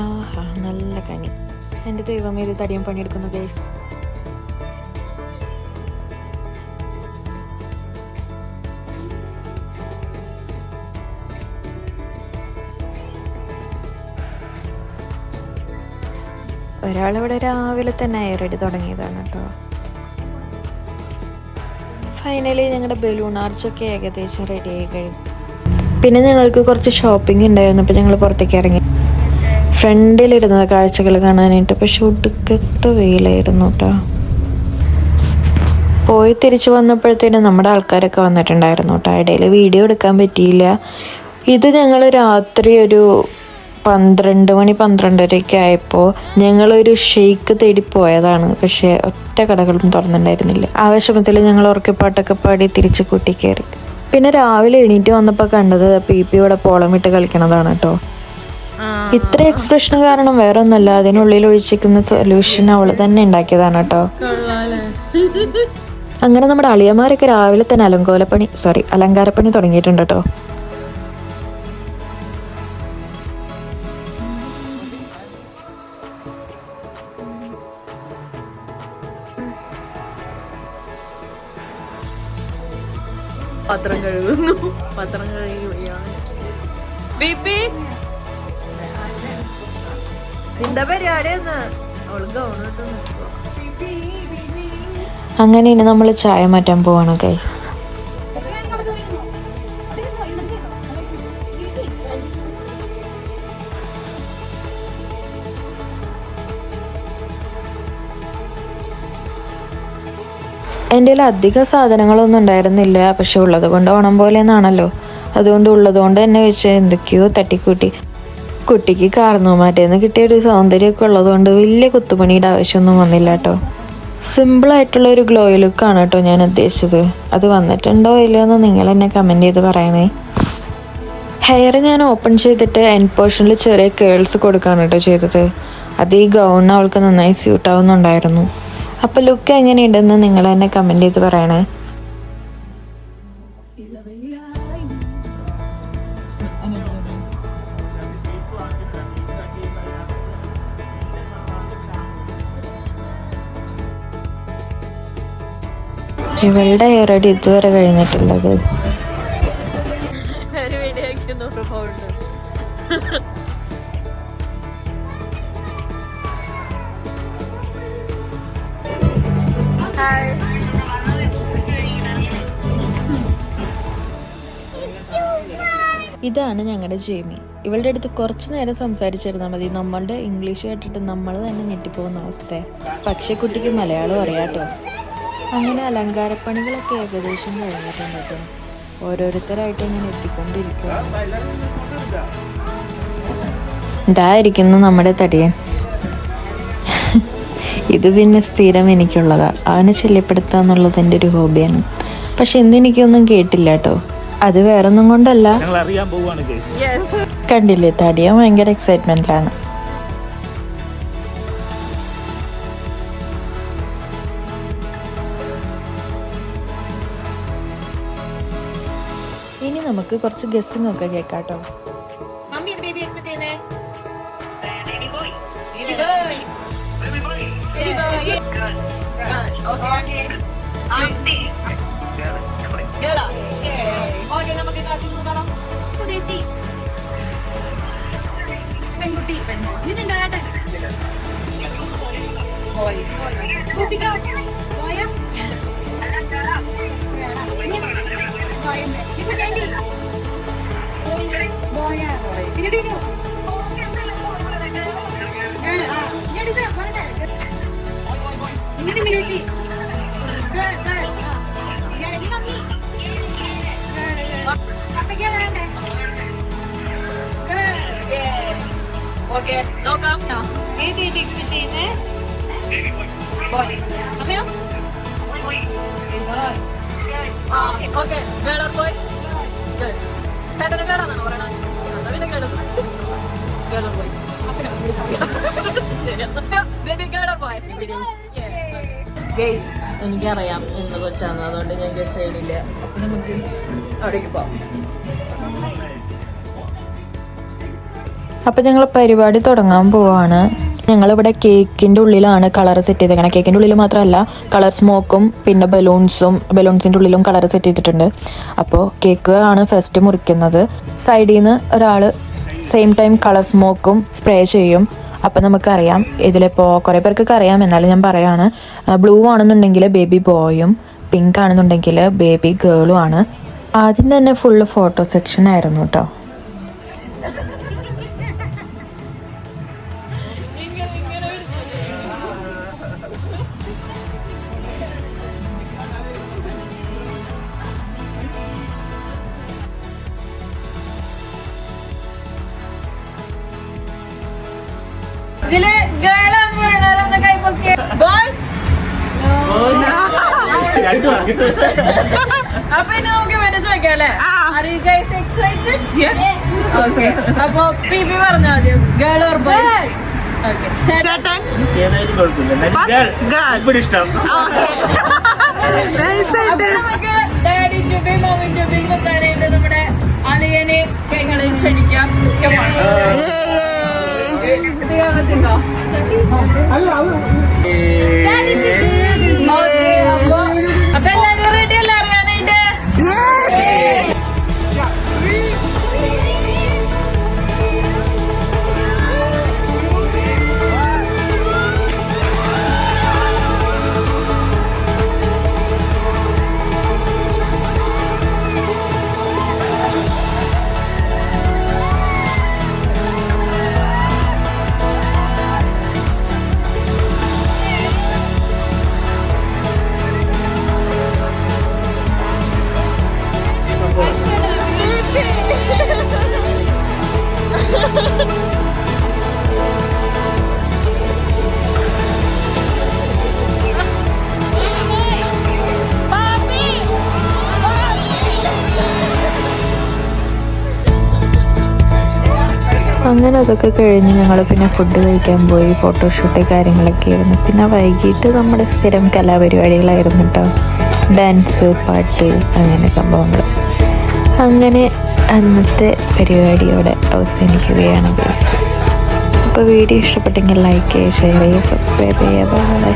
ആഹാ, നല്ല കണി. എൻ്റെ ദൈവം, ഇത് തടിയും പണിയെടുക്കുന്നു ഗൈസ്. ഒരാളിവിടെ രാവിലെ തന്നെ അയറടി തുടങ്ങിയതാണ് കേട്ടോ. ഫൈനലി ഞങ്ങളുടെ ബലൂൺ ആർച്ചൊക്കെ ഏകദേശം റെഡി ആയി കഴിഞ്ഞു. പിന്നെ ഞങ്ങൾക്ക് കുറച്ച് ഷോപ്പിംഗ് ഉണ്ടായിരുന്നു. അപ്പോൾ ഞങ്ങൾ പുറത്തേക്ക് ഇറങ്ങി. ഫ്രണ്ടിലിരുന്ന കാഴ്ചകൾ കാണാനായിട്ട്. പക്ഷെ ഒടുക്കത്തെ വെയിലായിരുന്നു കേട്ടോ. പോയി തിരിച്ചു വന്നപ്പോഴത്തേനും നമ്മുടെ ആൾക്കാരൊക്കെ വന്നിട്ടുണ്ടായിരുന്നു കേട്ടോ. ഇടയിൽ വീഡിയോ എടുക്കാൻ പറ്റിയില്ല. ഇത് ഞങ്ങൾ രാത്രി ഒരു 12 മണി 12:30 ആയപ്പോൾ ഞങ്ങളൊരു ഷെയ്ക്ക് തേടി പോയതാണ്. പക്ഷേ ഒറ്റ കടകളും തുറന്നിട്ടുണ്ടായിരുന്നില്ല. ആവശ്യമത്തിൽ ഞങ്ങൾ ഉറക്കെപ്പാട്ടൊക്കെ പാടി തിരിച്ച് കൂട്ടി കയറി. പിന്നെ രാവിലെ എണീറ്റ് വന്നപ്പോൾ കണ്ടത് PP ഇവിടെ പോളമിട്ട് കളിക്കണതാണ് കേട്ടോ. ഇത്ര എക്സ്പ്രഷൻ കാരണം വേറെ ഒന്നല്ല, അതിനുള്ളിൽ ഒഴിച്ചിരിക്കുന്ന സൊല്യൂഷൻ അവള് തന്നെ ഉണ്ടാക്കിയതാണ് കേട്ടോ. അങ്ങനെ നമ്മുടെ അളിയന്മാരൊക്കെ രാവിലെ തന്നെ അലങ്കാരപ്പണി തുടങ്ങിയിട്ടുണ്ട് കേട്ടോ. പത്രം കഴുകുന്നു. പത്രം കഴുകുകയാണ്. നിന്റെ പരിപാടിയെന്ന് അവള് ഗൗണിട്ട് നിൽക്കുക. അങ്ങനെ ഇനി നമ്മൾ ചായ മാറ്റാൻ പോവാണ് ഗൈസ്. എൻ്റെ കയ്യിൽ അധികം സാധനങ്ങളൊന്നും ഉണ്ടായിരുന്നില്ല. പക്ഷെ ഉള്ളത് കൊണ്ട് ഓണം പോലെ എന്നാണല്ലോ, അതുകൊണ്ട് ഉള്ളതുകൊണ്ട് തന്നെ വെച്ച് എന്തൊക്കെയോ തട്ടിക്കൂട്ടി. കുട്ടിക്ക് കാർന്നോമാറ്റേന്ന് കിട്ടിയ ഒരു സൗന്ദര്യമൊക്കെ ഉള്ളതുകൊണ്ട് വലിയ കുത്തുപണിയുടെ ആവശ്യമൊന്നും വന്നില്ല കേട്ടോ. സിമ്പിളായിട്ടുള്ള ഒരു ഗ്ലോയി ലുക്കാണ് കേട്ടോ ഞാൻ ഉദ്ദേശിച്ചത്. അത് വന്നിട്ടുണ്ടോ ഇല്ലയോ എന്ന് നിങ്ങൾ എന്നെ കമൻറ്റ് ചെയ്ത് പറയണേ. ഹെയർ ഞാൻ ഓപ്പൺ ചെയ്തിട്ട് എൻഡ് പോർഷനിൽ ചെറിയ കേൾസ് കൊടുക്കുകയാണ് കേട്ടോ ചെയ്തത്. അത് ഈ ഗൗണിന് അവൾക്ക് നന്നായി സ്യൂട്ട് ആവുന്നുണ്ടായിരുന്നു. അപ്പോൾ ലുക്ക് എങ്ങനെയുണ്ടെന്ന് നിങ്ങൾ എന്നെ കമൻറ്റ് ചെയ്ത് പറയണേ. ഇവളുടെ ഹെയറടി ഇതുവരെ കഴിഞ്ഞിട്ടുള്ളത്. ഇതാണ് ഞങ്ങളുടെ ജെയ്മി. ഇവളുടെ അടുത്ത് കുറച്ച് നേരം സംസാരിച്ചിരുന്നാൽ മതി, നമ്മളുടെ ഇംഗ്ലീഷ് കേട്ടിട്ട് നമ്മൾ തന്നെ ഞെട്ടിപ്പോകുന്ന അവസ്ഥ. പക്ഷേ കുട്ടിക്ക് മലയാളം അറിയാട്ടോ. അങ്ങനെ അലങ്കാരപ്പണികളൊക്കെ ഏകദേശം കഴിഞ്ഞിട്ടുണ്ട് കേട്ടോ. ഓരോരുത്തരായിട്ട് ഇങ്ങനെ എത്തിക്കൊണ്ടിരിക്കുകയാണ്. ഇതായിരിക്കുന്നു നമ്മുടെ തടിയൻ. ഇത് പിന്നെ സ്ഥിരം എനിക്കുള്ളതാ. അവനെ ശല്യപ്പെടുത്തുക എന്നുള്ളത് എൻ്റെ ഒരു ഹോബിയാണ്. പക്ഷെ ഇന്ന് എനിക്കൊന്നും കേട്ടില്ല കേട്ടോ. അത് വേറൊന്നും കൊണ്ടല്ല, കണ്ടില്ലേ തടിയൻ ഭയങ്കര എക്സൈറ്റ്മെന്റിലാണ്. ഇനി നമുക്ക് കുറച്ച് ഗസ്സിംഗ് ഒക്കെ കേൾക്കാട്ടോ. പെൺകുട്ടി ഓക്കെ നോക്കാം. ഏത് എക്സ്പെക്ട് ചെയ്യുന്നേ? അറിയാം. Okay girl or boy? Girl. ചേട്ടന് ഗേളാണെന്നാണോ പറയണത്? പിന്നെ girl girl or boy? Baby girl or boy? Guys എനിക്കറിയാം എന്ന് കൊച്ചാന്ന്, അതുകൊണ്ട് ഞാൻ ഗസ് ചെയ്തില്ല. അപ്പൊ നമുക്ക് അവിടേക്ക് പോവാം. അപ്പോൾ ഞങ്ങൾ പരിപാടി തുടങ്ങാൻ പോവാണ്. ഞങ്ങളിവിടെ കേക്കിൻ്റെ ഉള്ളിലാണ് കളർ സെറ്റ് ചെയ്തേക്കുന്നത്. കേക്കിൻ്റെ ഉള്ളിൽ മാത്രമല്ല, കളർ സ്മോക്കും പിന്നെ ബലൂൺസിൻ്റെ ഉള്ളിലും കളർ സെറ്റ് ചെയ്തിട്ടുണ്ട്. അപ്പോൾ കേക്ക് ആണ് ഫസ്റ്റ് മുറിക്കുന്നത്. സൈഡിൽ നിന്ന് ഒരാൾ സെയിം ടൈം കളർ സ്മോക്കും സ്പ്രേ ചെയ്യും. അപ്പോൾ നമുക്കറിയാം, ഇതിലിപ്പോൾ കുറേ പേർക്കൊക്കെ അറിയാം, എന്നാലും ഞാൻ പറയാണ്. ബ്ലൂ ആണെന്നുണ്ടെങ്കിൽ ബേബി ബോയും, പിങ്ക് ആണെന്നുണ്ടെങ്കിൽ ബേബി ഗേളും ആണ്. ആദ്യം തന്നെ ഫുള്ള് ഫോട്ടോ സെക്ഷൻ ആയിരുന്നു കേട്ടോ. ഇതില് ഗേളാന്ന് പറയണവരൊന്ന് കൈപ്പൊക്കെ. ബോയ് അപ്പൊ ഇനി നമുക്ക് ഇവനെ ചോദിക്കാം അല്ലേ? Are you guys excited? Yes. Okay. അപ്പൊ പിബി പറഞ്ഞാൽ മതി, ഗേൾ ഓർ ബോയ്? Okay. ചേട്ടൻ അപ്പൊ നമുക്ക് daddy to be mummy to be കൊത്താനായിട്ട് നമ്മുടെ അളിയനെ കൈകളെയും ക്ഷണിക്കാം. അപ്പൊ എല്ലാരും റെഡി അല്ലേ അറിയാനായിട്ട്? അങ്ങനെ അതൊക്കെ കഴിഞ്ഞ് ഞങ്ങൾ പിന്നെ ഫുഡ് കഴിക്കാൻ പോയി. ഫോട്ടോഷൂട്ട് കാര്യങ്ങളൊക്കെ ആയിരുന്നു. പിന്നെ വൈകിട്ട് നമ്മുടെ സ്ഥിരം കലാപരിപാടികളായിരുന്നു കേട്ടോ. ഡാൻസ്, പാട്ട്, അങ്ങനെ സംഭവങ്ങൾ. അങ്ങനെ അന്നത്തെ പരിപാടിയോടെ അവസാനിക്കുകയാണ് ഗൈസ്. അപ്പോൾ വീഡിയോ ഇഷ്ടപ്പെട്ടെങ്കിൽ ലൈക്ക് ചെയ്യുക, ഷെയർ ചെയ്യുക, സബ്സ്ക്രൈബ് ചെയ്യുക. ബൈ.